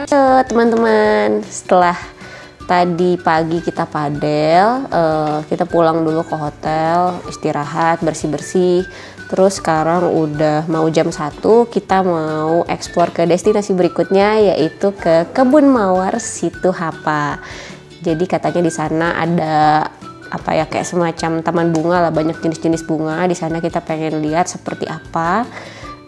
Teman-teman, setelah tadi pagi kita padel, kita pulang dulu ke hotel, istirahat, bersih-bersih. Terus sekarang udah mau jam 1, kita mau eksplor ke destinasi berikutnya, yaitu ke Kebun Mawar Situ Hapa. Jadi katanya di sana ada apa ya, kayak semacam taman bunga lah, banyak jenis-jenis bunga. Di sana kita pengen lihat seperti apa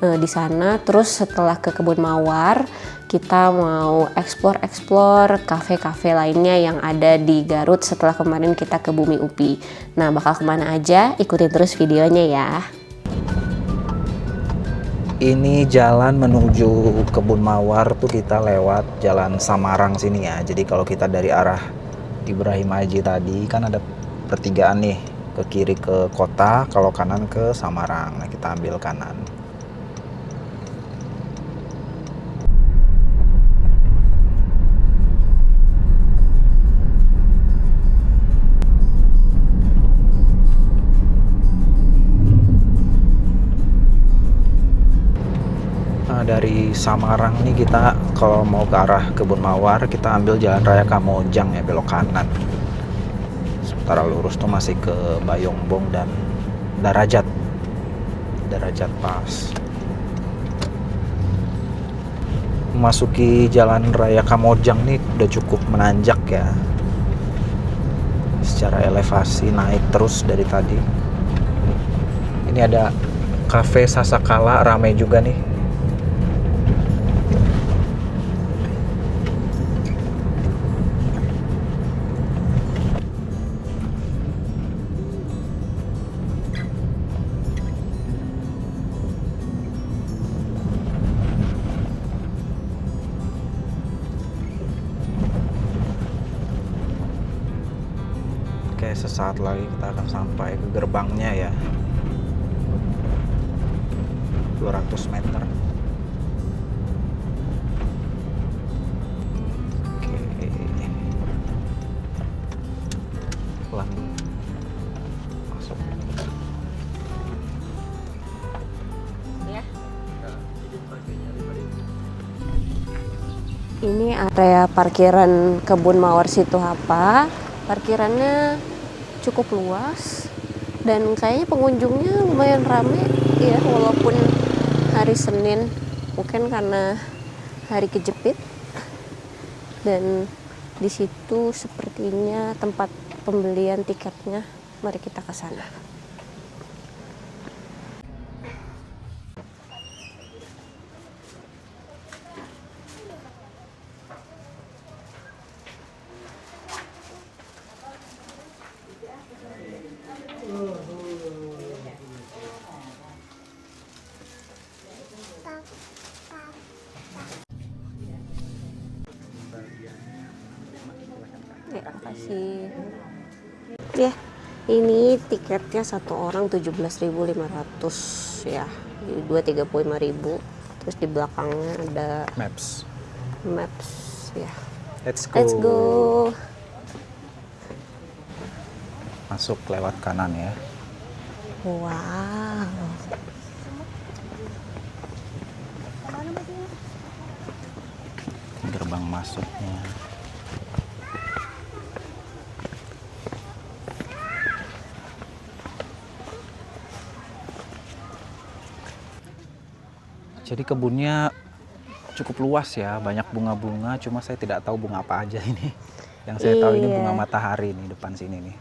di sana. Terus setelah ke Kebun Mawar, kita mau eksplor kafe-kafe lainnya yang ada di Garut setelah kemarin kita ke Bumi Upi. Nah, bakal kemana aja? Ikutin terus videonya ya. Ini jalan menuju Kebun Mawar tuh kita lewat jalan Samarang sini ya. Jadi kalau kita dari arah Ibrahim Haji tadi kan ada pertigaan nih, ke kiri ke kota, kalau kanan ke Samarang. Nah, kita ambil kanan. Dari Samarang nih kita kalau mau ke arah Kebun Mawar, kita ambil jalan raya Kamojang ya, belok kanan. Sementara lurus tuh masih ke Bayongbong dan Darajat Pas. Memasuki jalan raya Kamojang nih udah cukup menanjak ya, secara elevasi naik terus dari tadi. Ini ada Cafe Sasakala, ramai juga nih. Oke, sesaat lagi kita akan sampai ke gerbangnya ya. 200 meter. Oke. Pelan. Masuk. Ya. Ini area parkiran Kebun Mawar Situ Hapa. Parkirannya cukup luas dan kayaknya pengunjungnya lumayan rame ya, walaupun hari Senin, mungkin karena hari kejepit. Dan di situ sepertinya tempat pembelian tiketnya. Mari kita ke sana. Ya, makasih. Ya, ini tiketnya satu orang 17.500 ya. Jadi 235.000. Terus di belakangnya ada Maps ya. Let's Let's go. Masuk lewat kanan ya. Wow. Gerbang masuknya. Jadi kebunnya cukup luas ya, banyak bunga-bunga, cuma saya tidak tahu bunga apa aja ini. Yang saya tahu ini bunga matahari nih, depan sini nih.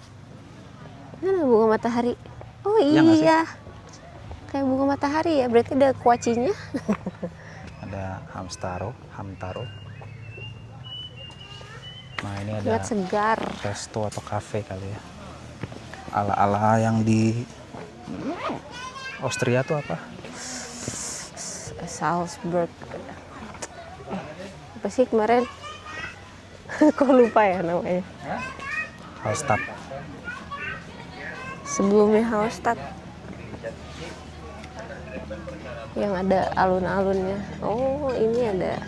Mana bunga matahari? Oh Ya, iya. Kayak bunga matahari ya, berarti ada kuacinya. Ada hamtaro. Nah, ini ada Lihat segar. resto atau cafe kali ya. Ala-ala yang di Austria tuh apa? Salzburg. Apa sih kemarin? Kok lupa ya namanya? Hallstatt. Sebelumnya Hallstatt. Yang ada alun-alunnya. Oh, ini ada.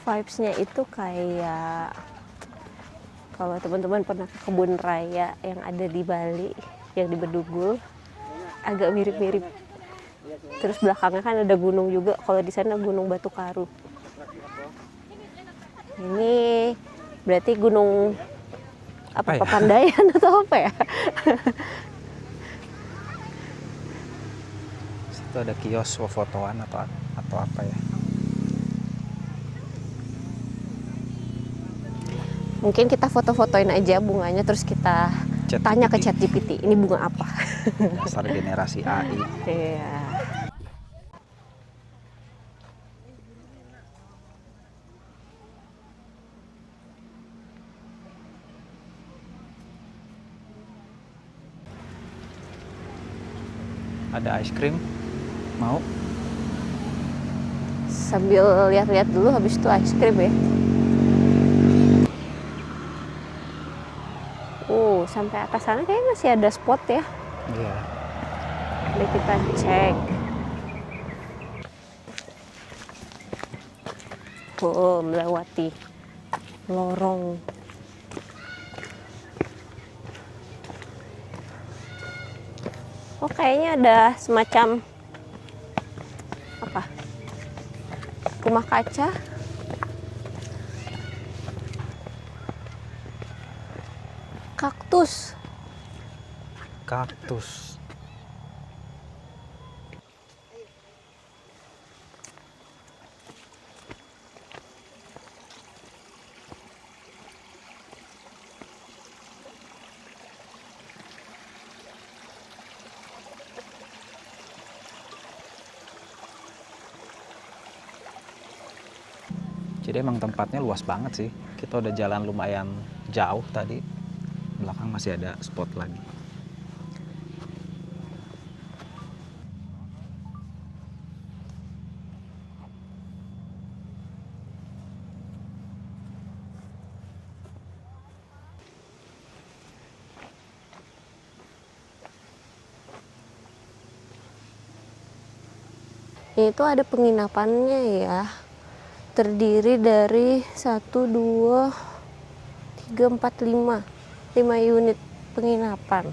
Vibes-nya itu kayak kalau teman-teman pernah ke kebun raya yang ada di Bali, yang di Bedugul, agak mirip-mirip Terus belakangnya kan ada gunung juga. Kalau di sana Gunung Batu Karu. Ini berarti gunung Apa ya? Pepandayan atau apa ya? Situ ada kios fotoan atau apa ya? Mungkin kita foto-fotoin aja bunganya terus kita tanya ke ChatGPT. Ini bunga apa? Dasar generasi AI. Iya. Ada ice cream? Mau? Sambil lihat-lihat dulu habis itu ice cream ya. Sampai atas sana kayaknya masih ada spot ya. Iya. Mari kita cek. Melewati lorong. Kayaknya ada semacam apa? Rumah kaca. Kaktus. Jadi emang tempatnya luas banget sih. Kita udah jalan lumayan jauh tadi. Belakang masih ada spot lagi. Itu ada penginapannya ya. Terdiri dari 1, 2, 3, 4, 5 unit penginapan.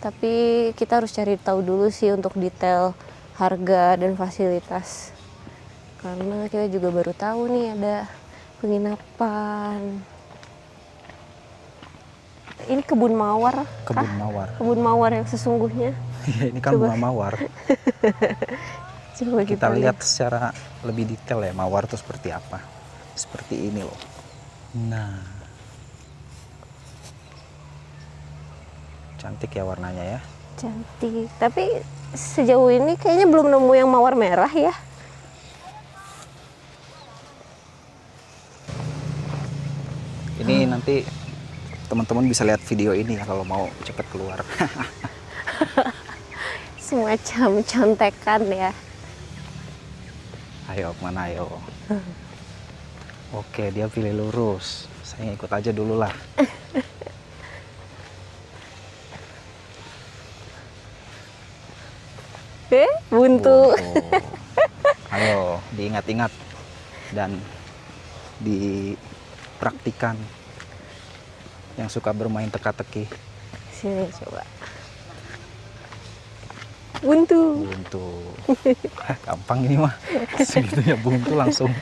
Tapi kita harus cari tahu dulu sih untuk detail harga dan fasilitas. Karena kita juga baru tahu nih ada penginapan. Ini kebun mawar kah? Kebun mawar. Kebun mawar yang sesungguhnya. Ini kan Coba. bunga mawar. Coba Kita lihat secara lebih detail ya mawar itu seperti apa. Seperti ini loh. Nah. Cantik ya warnanya ya. Cantik. Tapi sejauh ini kayaknya belum nemu yang mawar merah ya. Ini nanti teman-teman bisa lihat video ini ya kalau mau cepet keluar. Semacam contekan ya. Ayo kemana ayo. Oke dia pilih lurus. Saya ikut aja dulu lah. Buntu. Ayo diingat-ingat dan dipraktikan. Yang suka bermain teka-teki. Sini coba. Buntu. Gampang ini mah. Segitunya buntu langsung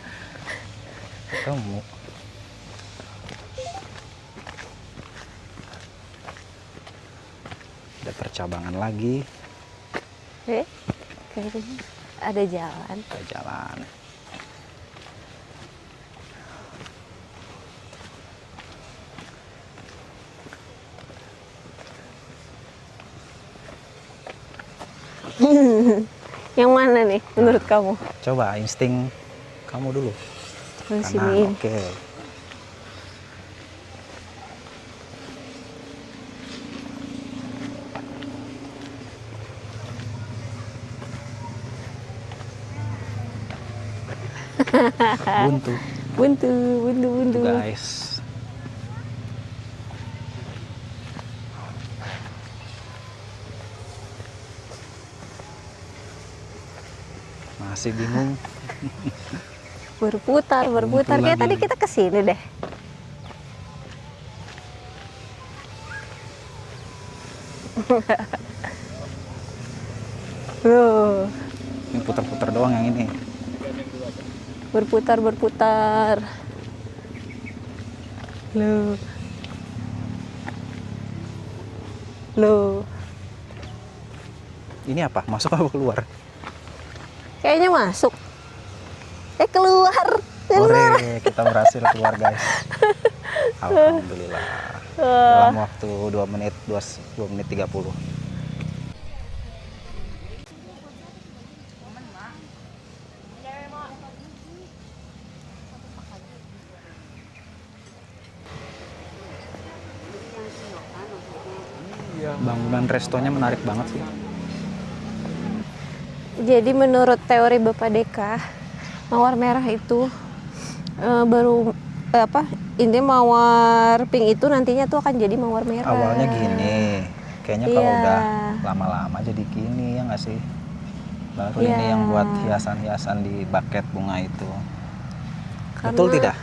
ketemu. Ada percabangan lagi. Kayaknya ada jalan. Ada jalan. Yang mana nih menurut kamu? Coba insting kamu dulu. Di Kanan, sini. oke. Buntu. Buntu. Guys. Masih bingung. Berputar. Buntu Kayak lagi. tadi kita kesini deh. Loh, Ini putar-putar doang yang ini. berputar-berputar. Loh. Loh. Ini apa? Masuk apa keluar? Kayaknya masuk. Keluar. Ore, kita berhasil keluar guys. Alhamdulillah. Dalam waktu 2 menit 2 menit 30. Bangunan restonya menarik banget sih. Jadi menurut teori Bapak Deka, mawar merah itu ini mawar pink itu nantinya tuh akan jadi mawar merah. Awalnya gini, kayaknya kalau Iya. udah lama-lama jadi gini ya nggak sih? Baru Iya. ini yang buat hiasan-hiasan di buket bunga itu. Karena Betul tidak?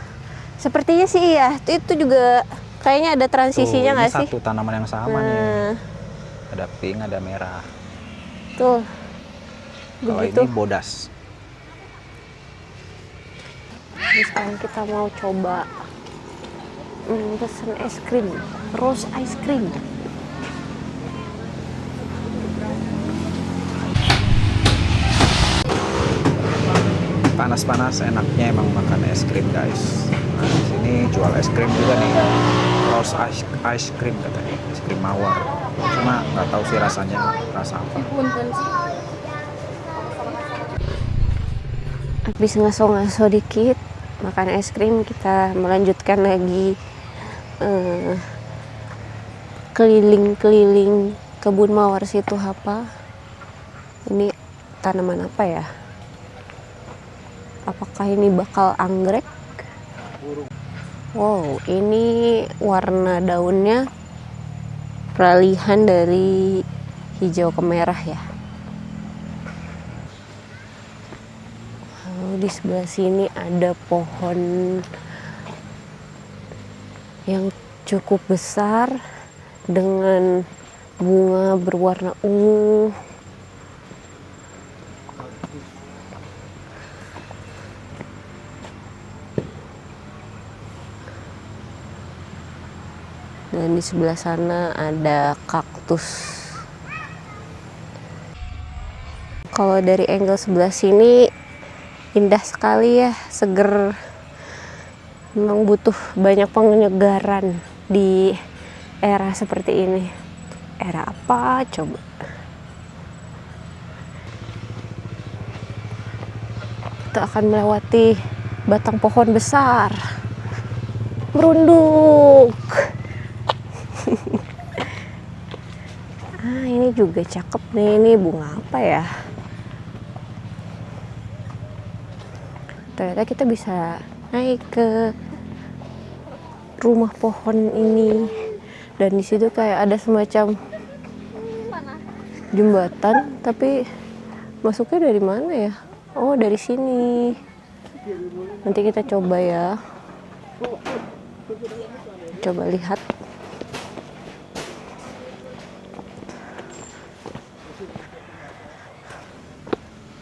Sepertinya sih iya. Itu juga kayaknya ada transisinya Tuh, nggak ini sih? satu tanaman yang sama nih. Nah, Ada pink, ada merah. tuh. Kalau Begitu. ini bodas. Jadi sekarang kita mau coba pesen es krim, rose ice cream. Panas-panas enaknya emang makan es krim guys. Nah, di sini jual es krim juga nih. Rose ice cream katanya, es krim mawar. Cuma nggak tahu sih rasanya rasa apa. Habis ngaso-ngaso dikit, makan es krim, kita melanjutkan lagi keliling-keliling kebun mawar situ apa. Ini tanaman apa ya? Apakah ini bakal anggrek? Wow, ini warna daunnya peralihan dari hijau ke merah ya. Lalu di sebelah sini ada pohon yang cukup besar dengan bunga berwarna ungu. Dan di sebelah sana ada kaktus. Kalau dari angle sebelah sini indah sekali ya, seger. Memang butuh banyak penyegaran di era seperti ini. Era apa coba? Kita akan melewati batang pohon besar. Merunduk. Ini juga cakep nih. Ini bunga apa ya? Ternyata kita bisa naik ke rumah pohon ini, dan di situ kayak ada semacam jembatan, tapi masuknya dari mana ya? Oh, dari sini. Nanti kita coba ya. Coba lihat.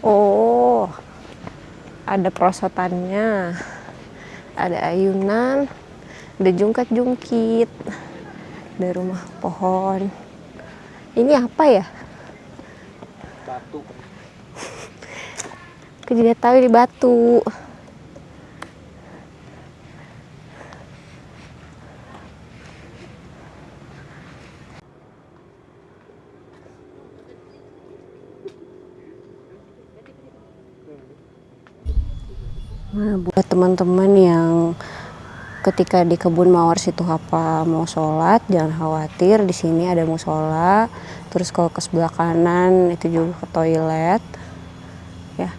Oh, ada perosotannya, ada ayunan, ada jungkat-jungkit, ada rumah pohon. Ini apa ya? Batu. Aku juga tahu ini batu. Nah, buat teman-teman yang ketika di kebun mawar situ apa mau sholat, jangan khawatir, di sini ada musola. Terus kalau ke sebelah kanan itu juga ke toilet. Ya,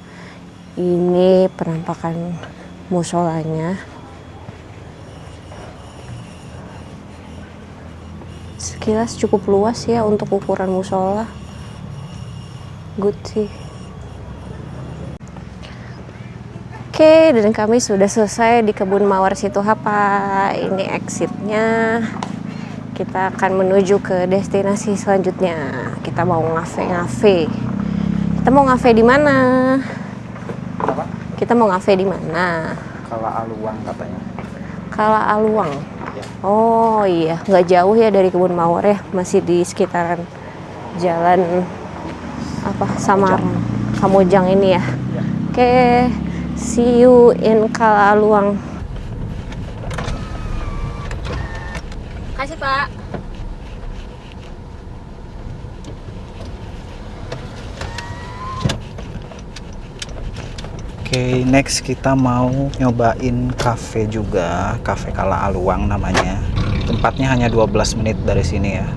ini penampakan musolanya. Sekilas cukup luas ya untuk ukuran musola. Good sih. Oke, dan kami sudah selesai di kebun mawar Situhapa. Ini exitnya. Kita akan menuju ke destinasi selanjutnya. Kita mau ngafe-ngafe. Kita mau ngafe di mana? Apa? Kita mau ngafe di mana? Kala Aluang katanya. Kala Aluang. Ya. Oh iya, nggak jauh ya dari Kebun Mawar ya, masih di sekitaran jalan apa Samarang, Kamojang ini ya. Ya. Oke, see you in Kala Aluang. Kasih Pak. Oke, next kita mau nyobain cafe juga, Cafe Kala Aluang namanya. Tempatnya hanya 12 menit dari sini ya.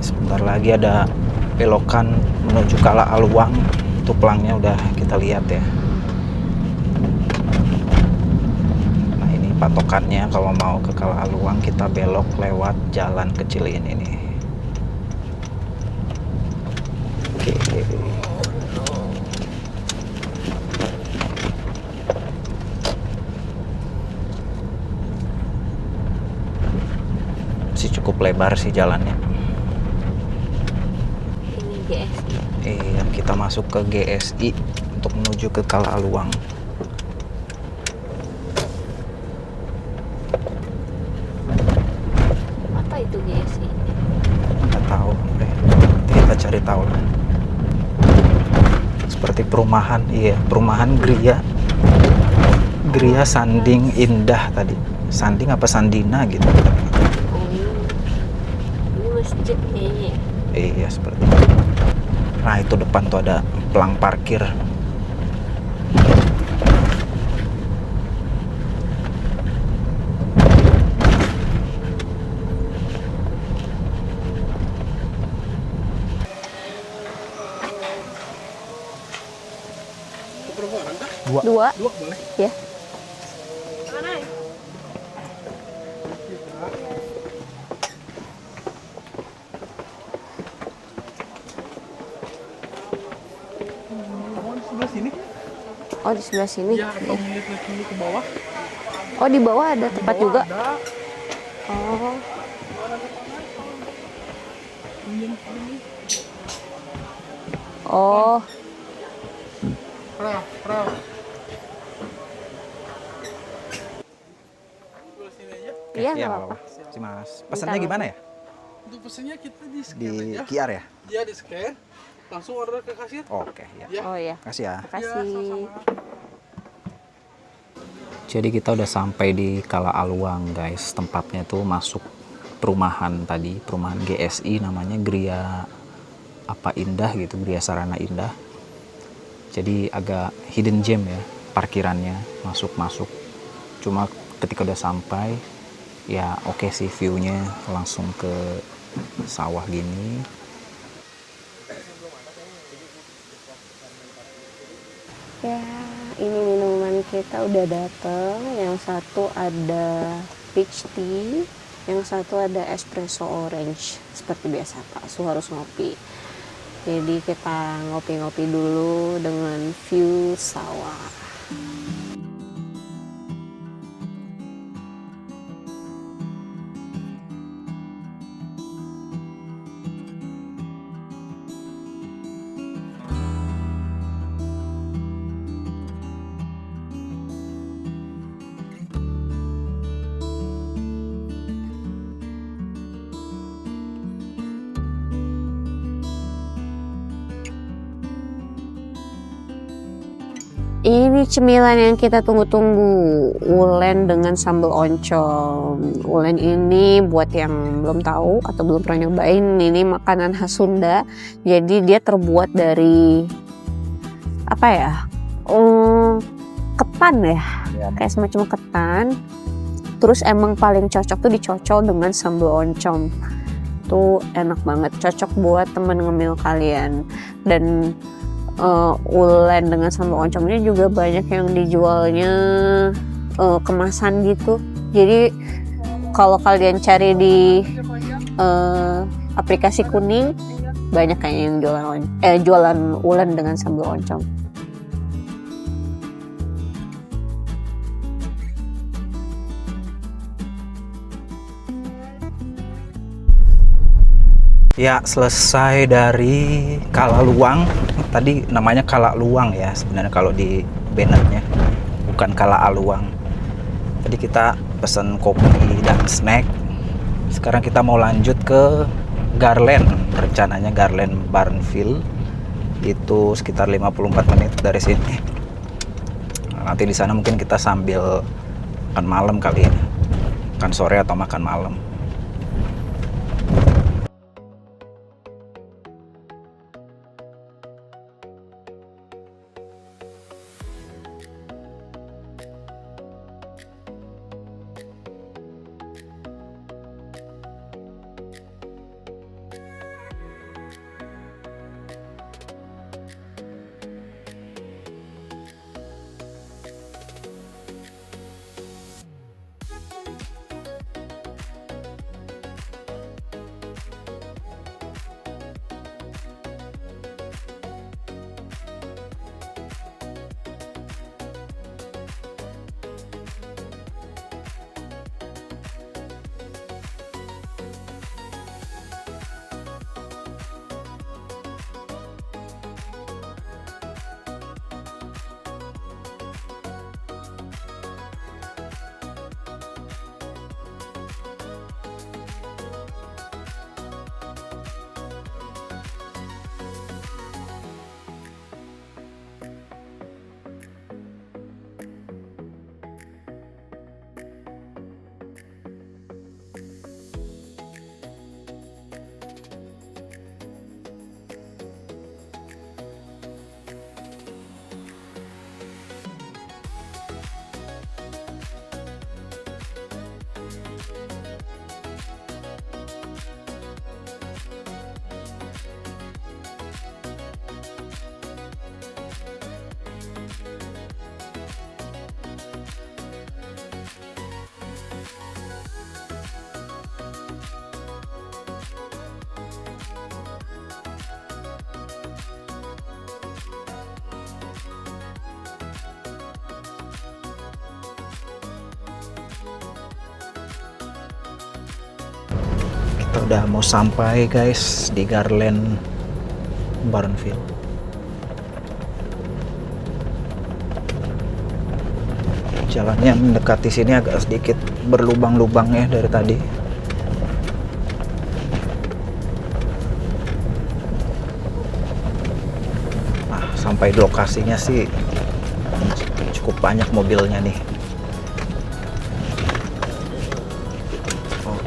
Sebentar lagi ada belokan menuju Kala Aluang. Itu pelangnya udah kita lihat ya. Patokannya kalau mau ke Kala Aluang kita belok lewat jalan kecil ini nih. Oke. Masih cukup lebar sih jalannya. Ini GSI. Iya, kita masuk ke GSI untuk menuju ke Kala Aluang. Itu GSI. Nggak tahu deh. Kita cari tahu lah. Seperti perumahan, iya, perumahan Gria Sanding Indah tadi. Sanding apa Sandina gitu. Oh, ini masjid kayaknya. Iya, seperti itu. Nah, itu depan tuh ada pelang parkir. Dua. Dua boleh. Ya. Oh, di sebelah sini. Oh, di sebelah sini. Ya, atau melihat dulu ke bawah. Oh, di bawah ada tempat Bawah juga. ada. Oh. Oh, Perahu. Sebelah sini aja. iya Iya, nggak nggak apa-apa. apa-apa. Si Mas. Pesannya gimana ya? Untuk pesennya kita di scan Di aja. QR ya? Iya, di scan. Langsung order ke kasir. Oke, ya. Ya. Oh iya. Kasih ya. Makasih. Jadi kita udah sampai di Kala Aluang, guys. Tempatnya tuh masuk perumahan tadi, perumahan GSI namanya Gria apa Indah gitu, Gria Sarana Indah. Jadi agak hidden gem ya parkirannya, masuk. Cuma ketika udah sampai ya oke sih view-nya langsung ke sawah gini. Ya, ini minuman kita udah datang. Yang satu ada peach tea, yang satu ada espresso orange. Seperti biasa Pak, Su harus ngopi. Jadi kita ngopi-ngopi dulu dengan view sawah. Ini cemilan yang kita tunggu-tunggu, ulen dengan sambal oncom. Ulen ini buat yang belum tahu atau belum pernah nyobain, ini makanan khas Sunda. Jadi dia terbuat dari apa ya? Ketan ya, kayak semacam ketan. Terus emang paling cocok tuh dicocol dengan sambal oncom. Tuh enak banget, cocok buat temen ngemil kalian. Dan ulen dengan sambal oncomnya juga banyak yang dijualnya kemasan gitu. Jadi kalau kalian cari di aplikasi kuning banyak kayaknya yang jualan ulen dengan sambal oncom. Ya, selesai dari Kalaluang. Tadi namanya Kalaluang ya, sebenarnya kalau di bannernya. Bukan Kalaaluang. Tadi kita pesan kopi dan snack. Sekarang kita mau lanjut ke Garland. Rencananya Garland Barnfield. Itu sekitar 54 menit dari sini. Nanti di sana mungkin kita sambil makan malam kali ya. Makan sore atau makan malam. Kita udah mau sampai guys di Garland Barnfield. Jalannya mendekati sini agak sedikit berlubang-lubang ya dari tadi. Nah, sampai di lokasinya sih cukup banyak mobilnya nih.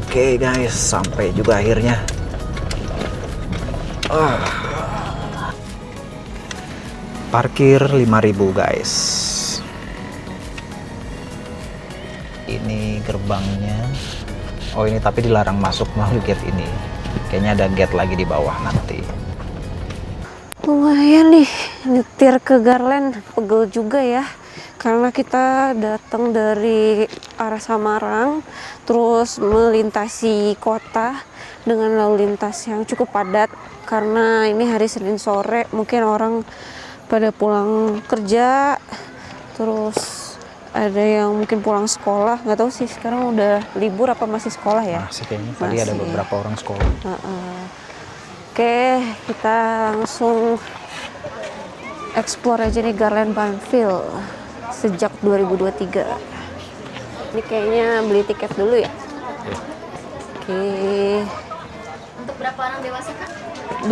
Oke guys, sampai juga akhirnya. Parkir 5.000 guys. Ini gerbangnya. Oh ini tapi dilarang masuk melalui gate ini. Kayaknya ada gate lagi di bawah nanti. Lumayan nih nyetir ke Garland, pegel juga ya. Karena kita datang dari arah Samarang, terus melintasi kota dengan lalu lintas yang cukup padat. Karena ini hari Senin sore, mungkin orang pada pulang kerja, terus ada yang mungkin pulang sekolah, nggak tahu sih sekarang udah libur apa masih sekolah ya? Masih kayaknya tadi ada beberapa orang sekolah. Oke, kita langsung explore aja nih Garland Barnfield sejak 2023. Ini kayaknya beli tiket dulu ya. Oke. Untuk berapa orang dewasa Kak? 2.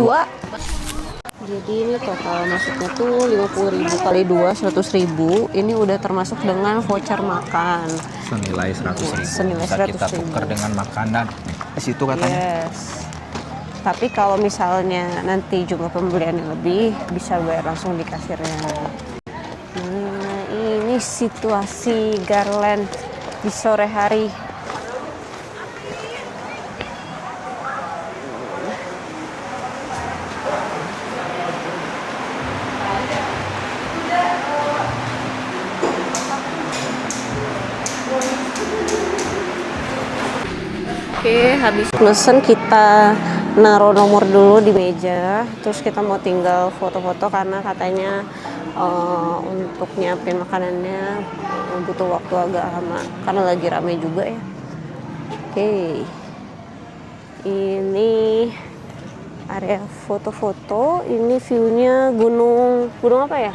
Jadi ini total masuknya tuh 50.000 kali 2 100.000. Ini udah termasuk dengan voucher makan. Senilai 100.000. Senilai Bisa kita 100.000. tukar dengan makanan di situ katanya. Yes. Tapi kalau misalnya nanti jumlah pembeliannya lebih, bisa bayar langsung di kasirnya. Nah, ini situasi Garland di sore hari. Oke, habis pesen kita naruh nomor dulu di meja, terus kita mau tinggal foto-foto karena katanya untuk nyiapin makanannya butuh waktu agak lama karena lagi rame juga ya. Oke, ini area foto-foto. Ini view-nya gunung apa ya?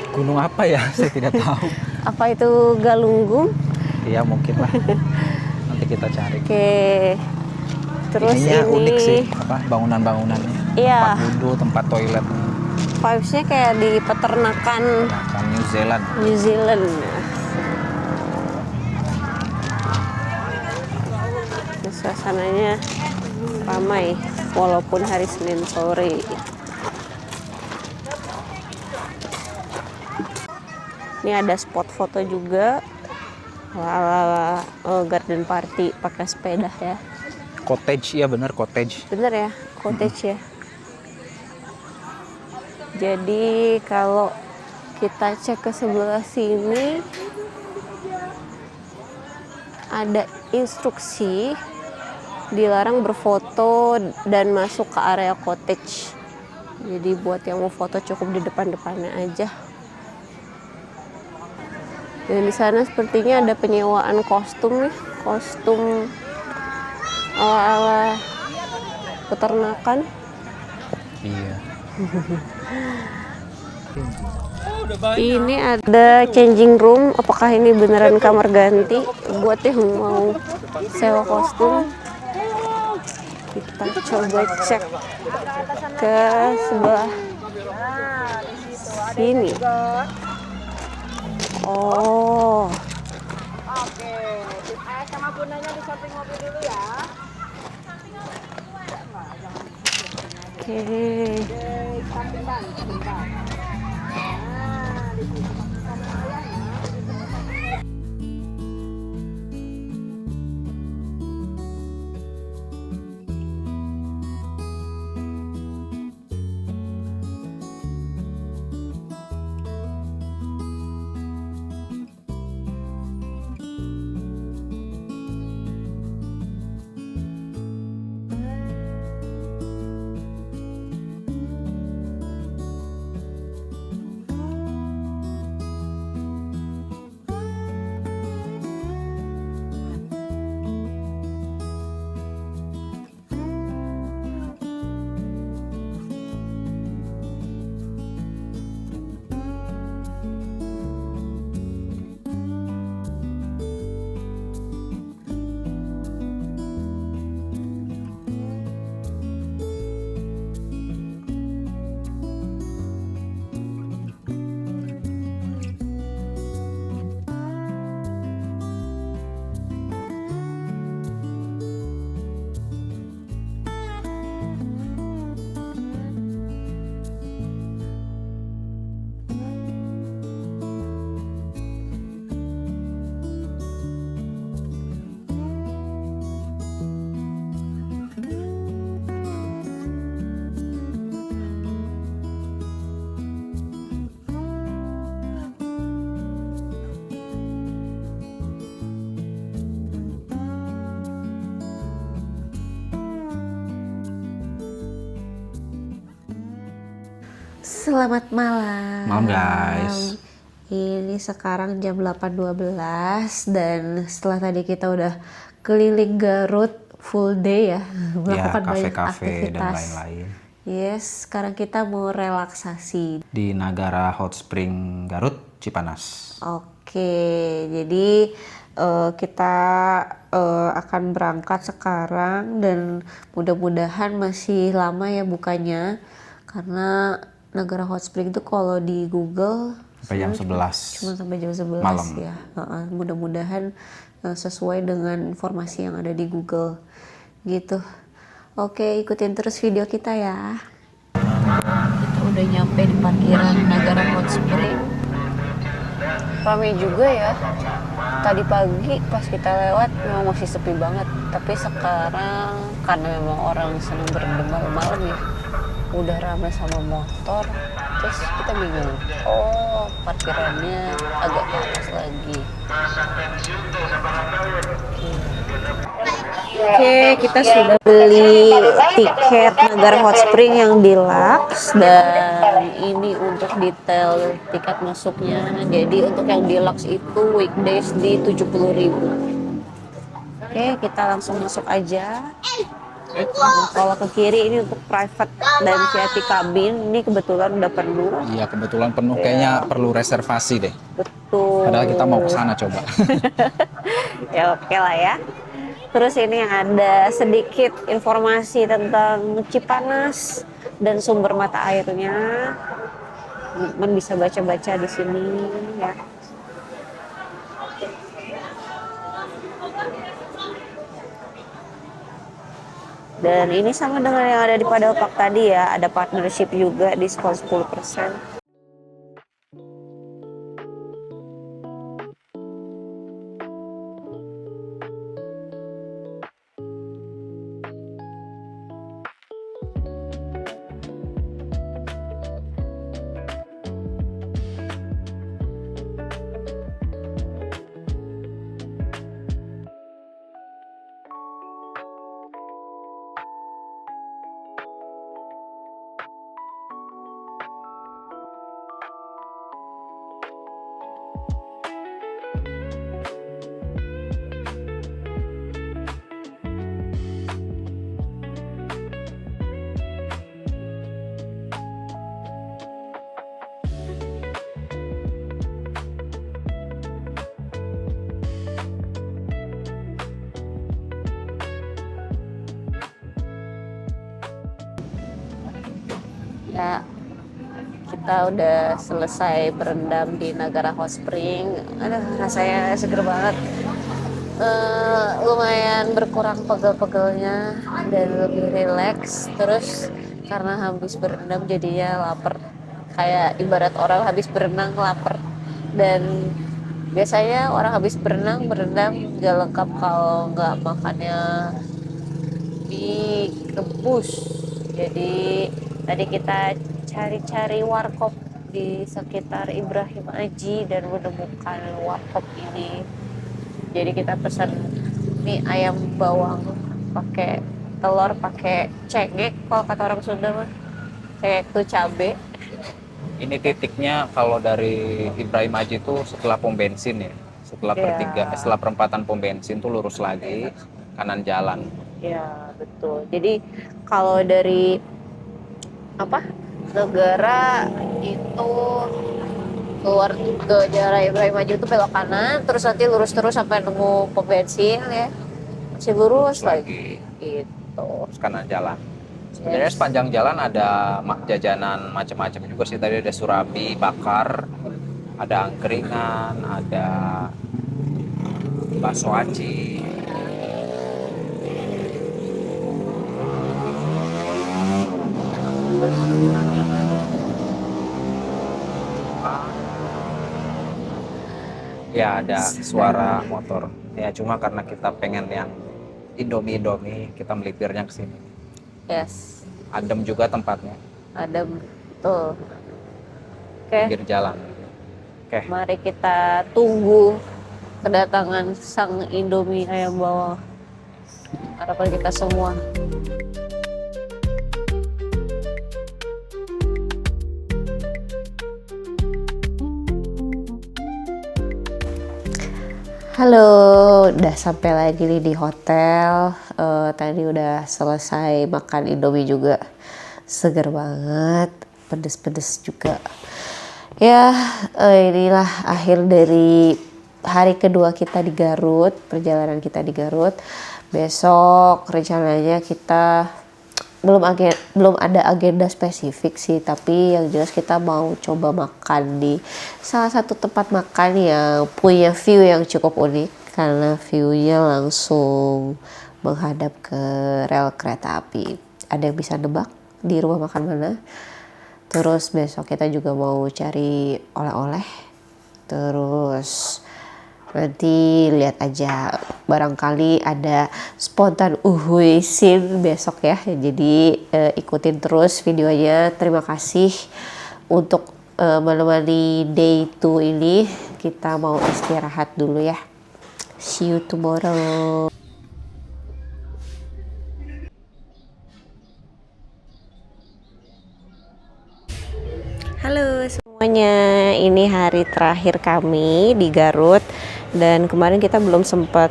Gunung apa ya? Saya tidak tahu. Apa itu Galunggung? Iya mungkin lah. Nanti kita cari. Oke. Terus Ininya ini unik sih, apa bangunan-bangunannya. Iya. Tempat wudhu, tempat toilet. Vibes-nya kayak di peternakan Makan New Zealand. New Zealand. Suasananya ramai walaupun hari Senin sore. Ini ada spot foto juga ala garden party pakai sepeda ya. Cottage, iya bener cottage. Bener ya, cottage ya. Jadi kalau kita cek ke sebelah sini ada instruksi dilarang berfoto dan masuk ke area cottage. Jadi buat yang mau foto cukup di depan-depannya aja. Dan di sana sepertinya ada penyewaan kostum nih, kostum ala-ala peternakan. Iya. Ini ada changing room. Apakah ini beneran kamar ganti buat yang mau sewa kostum? Kita coba cek ke sebelah sini. Oh. Sama bundanya di samping mobil dulu ya. Oke. Samping ban, sebentar. Nah, di situ sama ayahnya. Selamat malam. Malam guys. Ini sekarang jam 8.12 dan setelah tadi kita udah keliling Garut full day ya, melakukan banyak kafe-kafe dan aktivitas. lain-lain. Yes, sekarang kita mau relaksasi. Di Nagara Hot Spring Garut, Cipanas. Oke, jadi kita akan berangkat sekarang dan mudah-mudahan masih lama ya bukanya, karena Nagara Hot Spring itu kalau di Google Sampai jam 11 cuma sampai jam 11 malam. ya. Mudah-mudahan sesuai dengan informasi yang ada di Google gitu. Oke, ikutin terus video kita ya. Kita udah nyampe di parkiran Nagara Hot Spring. Ramai juga ya. Tadi pagi pas kita lewat memang masih sepi banget, tapi sekarang karena memang orang senang berendam malam ya, udah ramai sama motor. Terus kita bingung, oh parkirannya agak ke atas lagi. Oke, kita sudah beli tiket Nagara Hot Spring yang deluxe dan ini untuk detail tiket masuknya. Jadi untuk yang deluxe itu weekdays di 70.000. Oke, kita langsung masuk aja. Kalau ke kiri ini untuk private dan VIP cabin, ini kebetulan udah penuh. Iya, kebetulan penuh, kayaknya perlu reservasi deh. Betul. Padahal kita mau ke sana coba. Ya oke lah ya. Terus ini ada sedikit informasi tentang Cipanas dan sumber mata airnya. Teman bisa baca-baca di sini ya. Dan ini sama dengan yang ada di Padelpak tadi ya, ada partnership juga diskon 10%. Ya, kita udah selesai berendam di Nagara Hot Spring. Aduh, rasanya seger banget. Lumayan berkurang pegel-pegelnya dan lebih rileks. Terus karena habis berendam jadinya lapar. Kayak ibarat orang habis berenang lapar. Dan biasanya orang habis berenang berendam gak lengkap kalau nggak makannya di kebus. Jadi tadi kita cari-cari warkop di sekitar Ibrahim Aji dan menemukan warkop ini. Jadi kita pesan mie ayam bawang pakai telur, pakai cengek kalau kata orang Sunda mah. Cengek tuh cabe. Ini titiknya kalau dari Ibrahim Aji itu setelah pom bensin ya. Setelah setelah perempatan pom bensin tuh lurus lagi kanan jalan. Ya, betul. Jadi kalau dari negara itu keluar ke daerah Ibrahim Aji itu belok kanan, terus nanti lurus terus sampai nemu pom bensin ya. Masih lurus lagi. Gitu. Terus kanan jalan. Sebenarnya sepanjang jalan ada jajanan macam-macam juga sih. Tadi ada surabi bakar, ada angkringan, ada bakso aci. Ya ada suara motor. Ya cuma karena kita pengen yang Indomie, kita melipirnya ke sini. Yes. Adem juga tempatnya. Adem. Betul. Oke. Pinggir jalan. Oke. Mari kita tunggu kedatangan sang Indomie ayam bawang. Harapan kita semua. Halo, udah sampai lagi nih di hotel. Tadi udah selesai makan Indomie juga, seger banget, pedes-pedes juga. Ya, inilah akhir dari hari kedua kita di Garut, perjalanan kita di Garut. Besok rencananya kita belum ada agenda spesifik sih, tapi yang jelas kita mau coba makan di salah satu tempat makan yang punya view yang cukup unik karena view-nya langsung menghadap ke rel kereta api. Ada yang bisa nebak di rumah makan mana? Terus besok kita juga mau cari oleh-oleh. Terus nanti lihat aja, barangkali ada spontan uhuy scene besok ya. Jadi ikutin terus videonya. Terima kasih untuk menemani day 2 ini. Kita mau istirahat dulu ya. See you tomorrow. Halo semuanya, ini hari terakhir kami di Garut dan kemarin kita belum sempat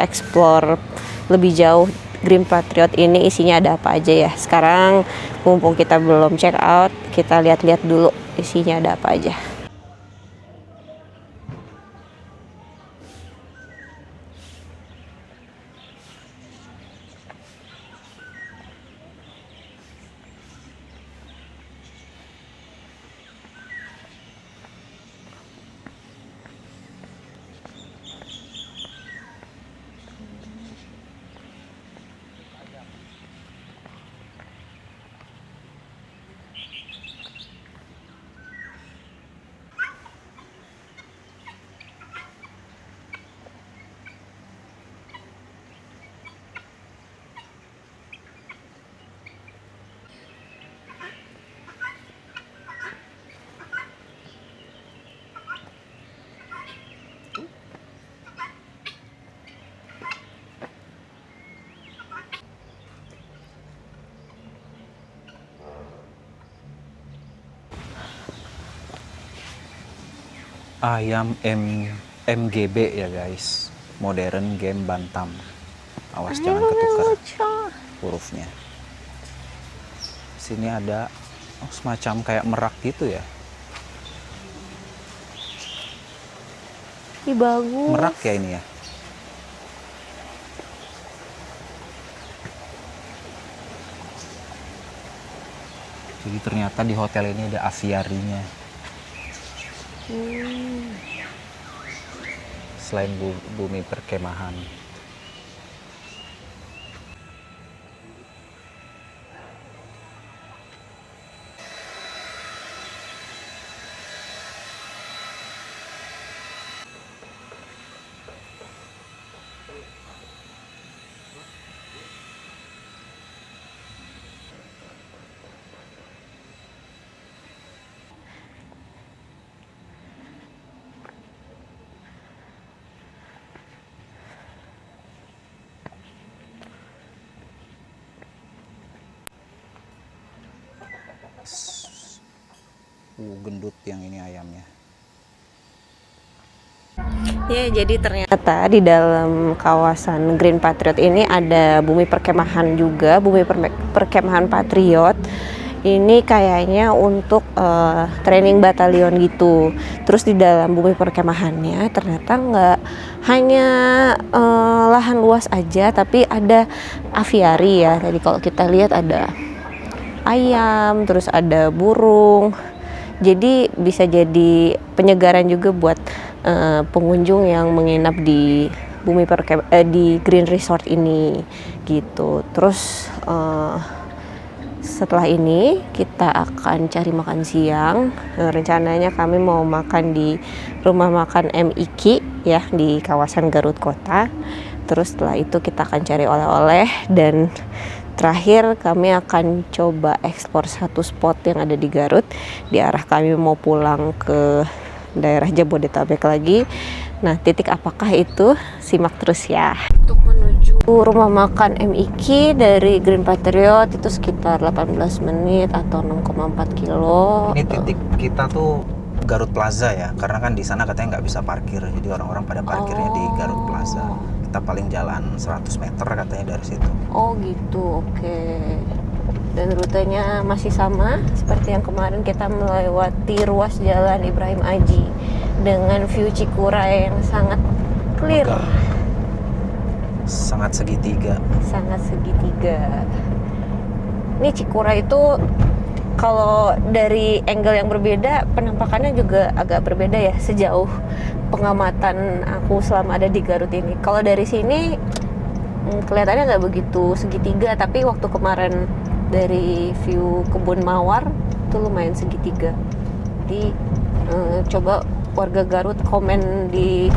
explore lebih jauh Green Patriot ini isinya ada apa aja ya. Sekarang mumpung kita belum check out, kita lihat-lihat dulu isinya ada apa aja. Ayam MGB ya guys, modern game Bantam. Awas jangan ketukar hurufnya. Sini ada semacam kayak merak gitu ya. Ih, bagus. Merak ya ini ya. Jadi ternyata di hotel ini ada aviarinya. Selain bumi perkemahan. Gendut yang ini ayamnya. Ya, jadi ternyata di dalam kawasan Green Patriot ini ada bumi perkemahan juga, bumi perkemahan Patriot. Ini kayaknya untuk training batalion gitu. Terus di dalam bumi perkemahannya ternyata nggak hanya lahan luas aja, tapi ada aviari ya. Tadi kalau kita lihat ada ayam, terus ada burung. Jadi bisa jadi penyegaran juga buat pengunjung yang menginap di di Green Resort ini gitu. Terus setelah ini kita akan cari makan siang. Rencananya kami mau makan di rumah makan MIKI ya di kawasan Garut Kota. Terus setelah itu kita akan cari oleh-oleh dan terakhir kami akan coba eksplor satu spot yang ada di Garut. Di arah kami mau pulang ke daerah Jabodetabek lagi. Nah, titik apakah itu? Simak terus ya. Untuk menuju rumah makan MIKI dari Green Patriot itu sekitar 18 menit atau 6,4 kilo. Ini titik kita tuh Garut Plaza ya, karena kan di sana katanya nggak bisa parkir, jadi orang-orang pada parkirnya di Garut Plaza. Kita paling jalan 100 meter katanya dari situ. Oh gitu, oke. Dan rutenya masih sama seperti yang kemarin, kita melewati ruas jalan Ibrahim Aji dengan view Cikura yang sangat clear. Megah. Sangat segitiga. Sangat segitiga. Ini Cikura itu kalau dari angle yang berbeda penampakannya juga agak berbeda ya sejauh pengamatan aku selama ada di Garut ini. Kalau dari sini kelihatannya nggak begitu segitiga, tapi waktu kemarin dari view kebun mawar itu lumayan segitiga. Jadi coba warga Garut komen di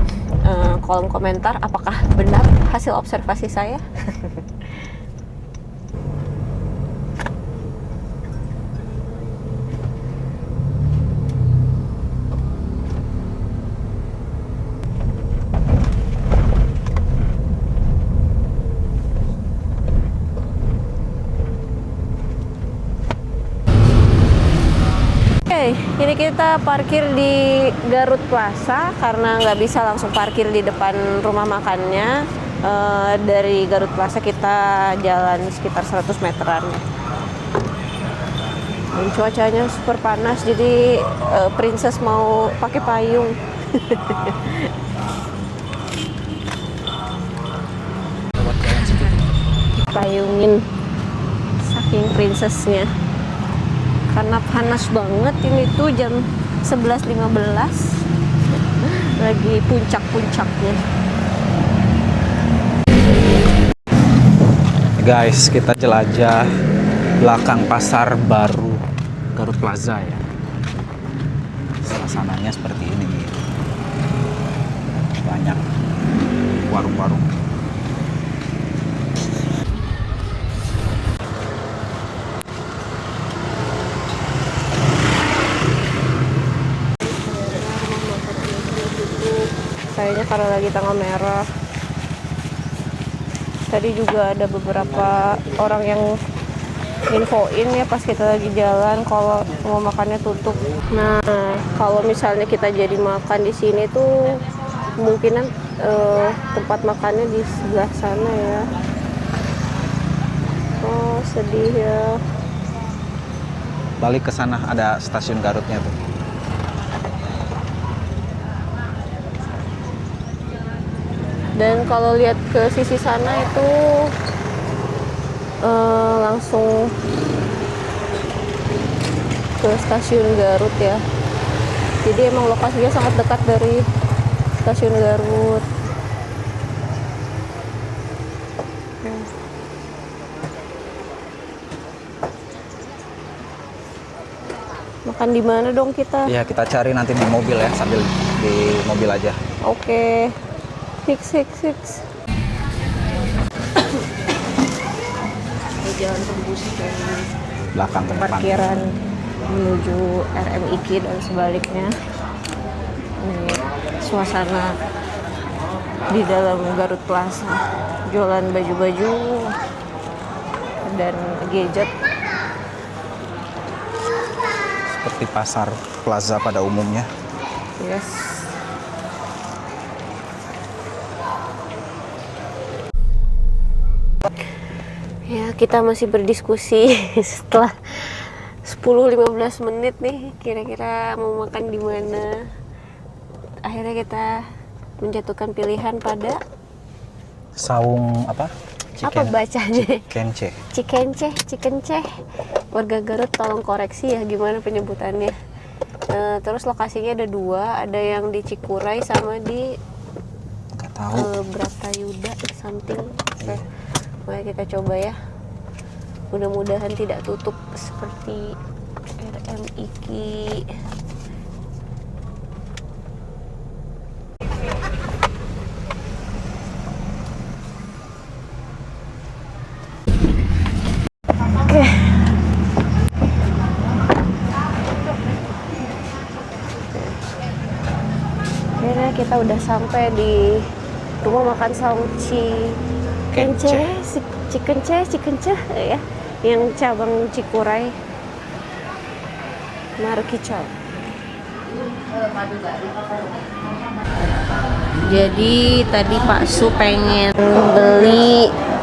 kolom komentar apakah benar hasil observasi saya. Ini kita parkir di Garut Plaza karena nggak bisa langsung parkir di depan rumah makannya. Dari Garut Plaza kita jalan sekitar 100 meteran. Dan cuacanya super panas, jadi Princess mau pakai payung. Payungin saking princessnya karena panas banget. Ini tuh jam 11.15 lagi puncak-puncaknya. Guys, kita jelajah belakang pasar baru Garut Plaza ya. Suasananya seperti ini. Banyak warung-warung. Kayaknya karena lagi tanggal merah. Tadi juga ada beberapa orang yang infoin ya pas kita lagi jalan kalau mau makannya tutup. Nah, kalau misalnya kita jadi makan di sini tuh kemungkinan tempat makannya di sebelah sana ya. Oh, sedih ya. Balik ke sana ada stasiun Garutnya tuh. Dan kalau lihat ke sisi sana itu langsung ke stasiun Garut ya. Jadi emang lokasinya sangat dekat dari stasiun Garut. Makan di mana dong kita? Ya, kita cari nanti di mobil ya, sambil di mobil aja. Oke. Fix. Jalan tembus ke Belakang ke depan. parkiran menuju RMIK dan sebaliknya. Ini suasana di dalam Garut Plaza, jualan baju-baju dan gadget Seperti pasar plaza pada umumnya. yes. Ya, kita masih berdiskusi setelah 10-15 menit nih kira-kira mau makan di mana. Akhirnya kita menjatuhkan pilihan pada Saung apa? apa bacanya? Cikenceh. Warga Garut tolong koreksi ya gimana penyebutannya. Terus lokasinya ada dua, ada yang di Cikuray sama di Nggak tahu. Bratayuda something. Oke. Mari kita coba ya. Mudah-mudahan tidak tutup seperti RMIK. Oke. Akhirnya kita udah sampai di rumah makan Saung Cikenceh ya, yang cabang Cikuray. Markicau. Jadi tadi Pak Su pengen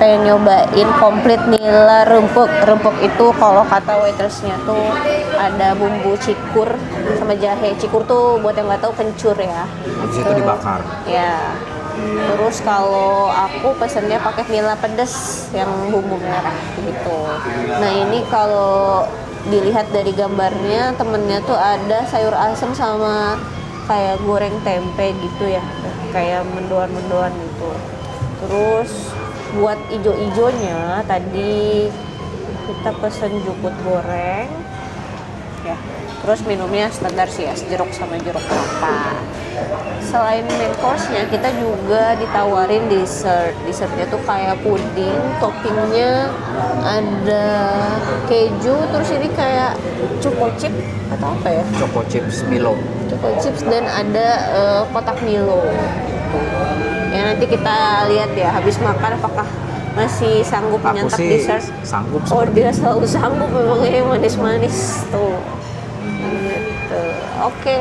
nyobain komplit nila rempuk. Rempuk itu kalau kata waitressnya tuh ada bumbu cikur sama jahe. Cikur tuh buat yang nggak tahu kencur ya. Habis itu dibakar. Ya. Terus kalau aku pesennya pakai nila pedes yang bumbu merah gitu. Nah ini kalau dilihat dari gambarnya temennya tuh ada sayur asem sama kayak goreng tempe gitu ya, kayak mendoan-mendoan gitu. Terus buat ijo-ijonya tadi kita pesen jukut goreng ya. Terus minumnya standar sih es jeruk sama jeruk kelapa. Selain main course-nya, kita juga ditawarin dessert. Dessertnya tuh kayak puding, toppingnya ada keju, terus ini kayak choco chip atau apa ya? Choco chips Milo. Choco chips dan ada kotak Milo. Ya nanti kita lihat ya habis makan apakah masih sanggup Aku menyantap sih dessert. sanggup. Oh dia selalu sanggup memang yang manis-manis tuh. Gitu. Oke.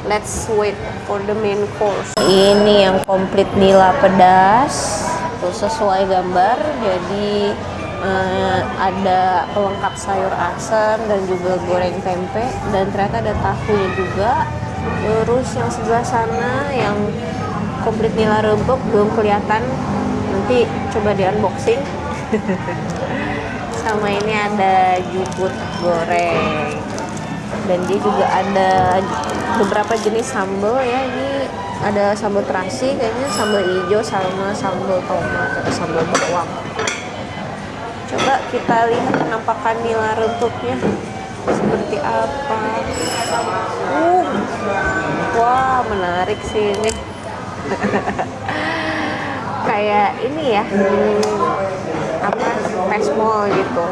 let's wait for the main course. Ini yang komplit nila pedas, tuh sesuai gambar. Jadi ada pelengkap sayur asam dan juga goreng tempe, dan ternyata ada tahunya juga. Terus yang sebelah sana yang komplit nila rempuk belum kelihatan, nanti coba di unboxing. Sama ini ada jukut goreng, dan dia juga ada beberapa jenis sambal ya. Ini ada sambal terasi, kayaknya sambal hijau sama sambal tomat atau sambal bawang. Coba kita lihat penampakan nila rempuknya seperti apa. Wah, menarik sih ini. Kayak ini ya, apa, pesmol gitu,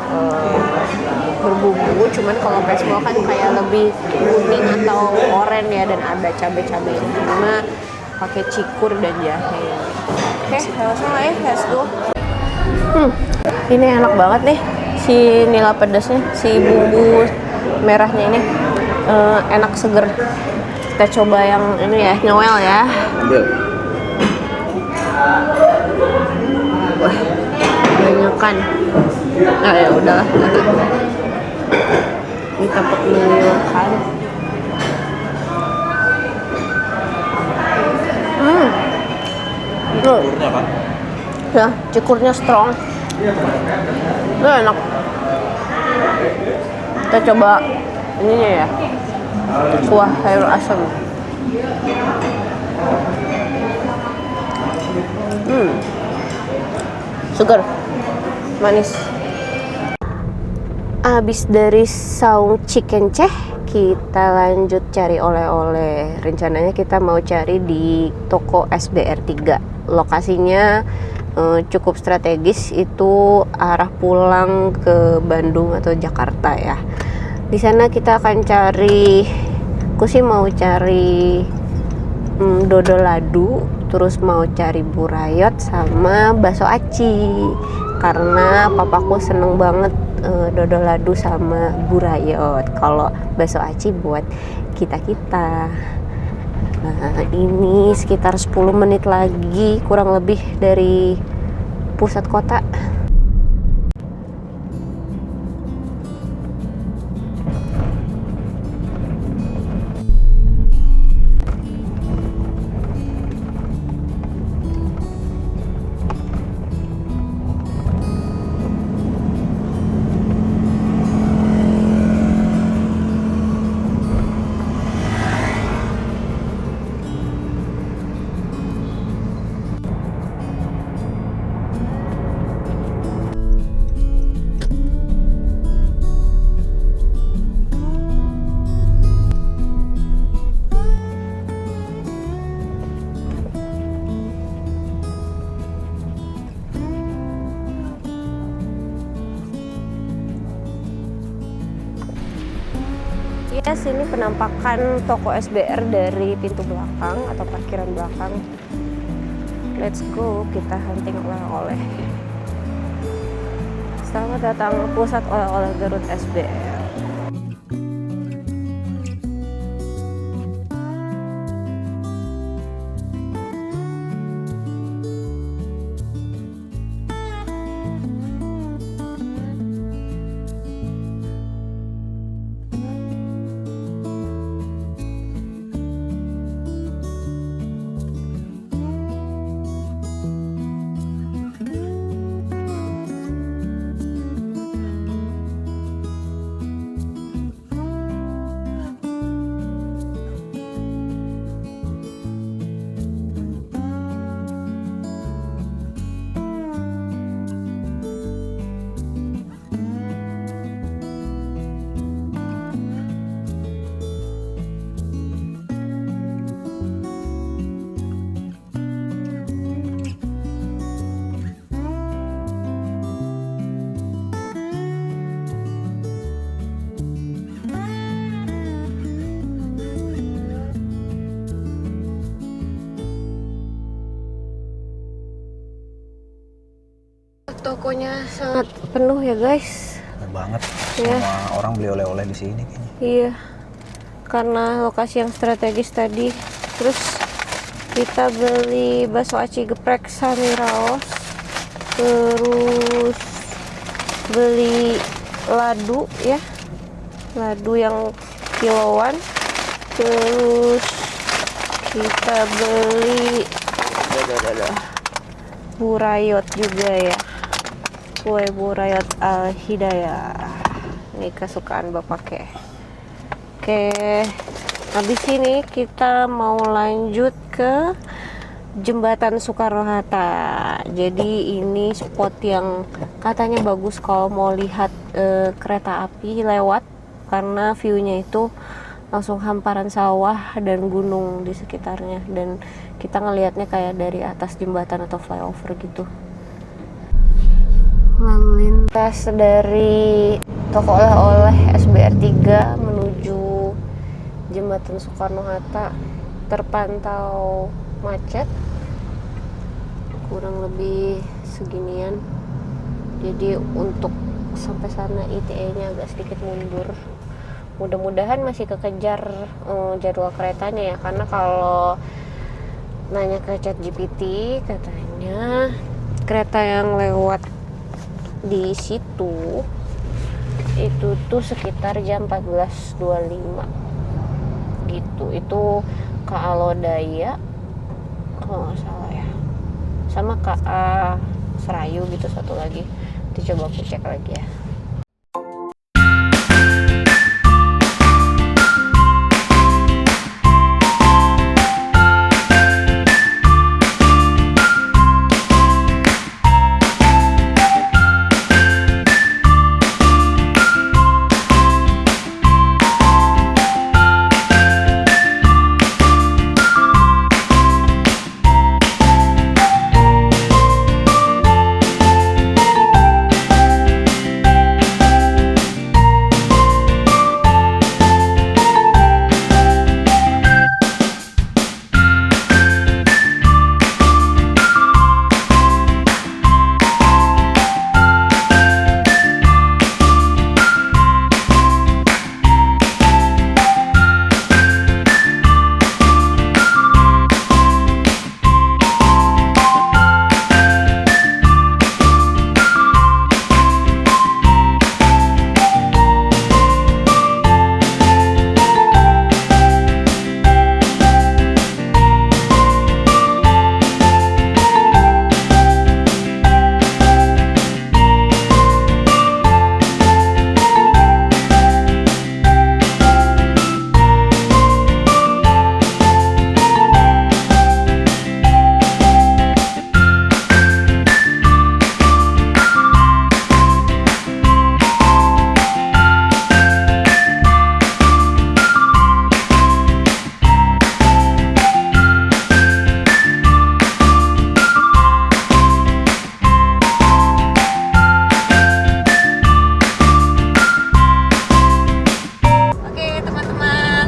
berbumbu. Cuman kalau pesmol kan kayak lebih kuning atau oranye ya, dan ada cabai-cabai. Cuma pakai cikur dan jahe. Oke, langsung lah ya, let's go. Ini enak banget nih si nila pedasnya, si bumbu merahnya ini enak, seger. Kita coba yang ini ya, Noel ya. Wah, banyakan. Nah ya udahlah. Kita penuhkan. Cikurnya kan? Ya, cikurnya strong. Enak. Kita coba ininya ya, kuah sayur asam. Segar, manis. Abis dari saung chicken ceh, kita lanjut cari oleh-oleh. Rencananya kita mau cari di toko SBR 3. Lokasinya cukup strategis, itu arah pulang ke Bandung atau Jakarta ya. Di sana kita akan cari, aku sih mau cari dodol ladu, terus mau cari burayot sama bakso aci, karena papaku seneng banget dodol ladu sama burayot. Kalau bakso aci buat kita-kita. Nah, ini sekitar 10 menit lagi kurang lebih dari pusat kota. Yes, ini penampakan toko SBR dari pintu belakang atau parkiran belakang. Let's go, kita hunting oleh-oleh. Selamat datang ke pusat oleh-oleh Garut SBR. Tokonya sangat penuh ya guys. Banget. Iya. Semua orang beli oleh-oleh di sini kayaknya. Iya. karena lokasi yang strategis tadi. Terus kita beli bakso aci geprek Samiraos, terus beli ladu ya, ladu yang kiloan, terus kita beli burayot juga ya, kue burayot Al Hidayah, ini kesukaan bapaknya. Oke, habis ini kita mau lanjut ke Jembatan Soekarno-Hatta. Jadi ini spot yang katanya bagus kalau mau lihat kereta api lewat, karena view-nya itu langsung hamparan sawah dan gunung di sekitarnya, dan kita ngelihatnya kayak dari atas jembatan atau flyover gitu. Lalu lintas dari toko oleh-oleh SBR 3 menuju Jembatan Soekarno-Hatta terpantau macet kurang lebih seginian. Jadi untuk sampai sana ETA-nya agak sedikit mundur. Mudah-mudahan masih kekejar jadwal keretanya ya, karena kalau nanya ke ChatGPT katanya kereta yang lewat di situ itu tuh sekitar jam 14.25 gitu. Itu KA Lodaya kalau nggak salah ya, sama KA Serayu gitu satu lagi. Coba aku cek lagi ya.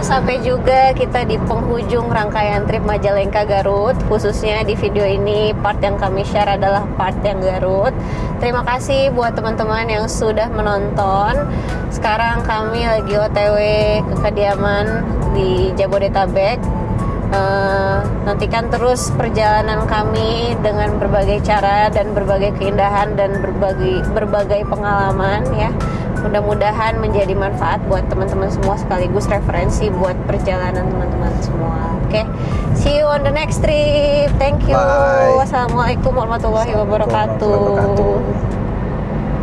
Sampai juga kita di penghujung rangkaian trip Majalengka Garut. Khususnya di video ini part yang kami share adalah part yang Garut. Terima kasih buat teman-teman yang sudah menonton. Sekarang kami lagi OTW ke kediaman di Jabodetabek. Nantikan terus perjalanan kami dengan berbagai cara dan berbagai keindahan dan berbagai pengalaman ya. Mudah-mudahan menjadi manfaat buat teman-teman semua, sekaligus referensi buat perjalanan teman-teman semua. Oke, see you on the next trip. Thank you. Bye. Wassalamualaikum warahmatullahi wabarakatuh.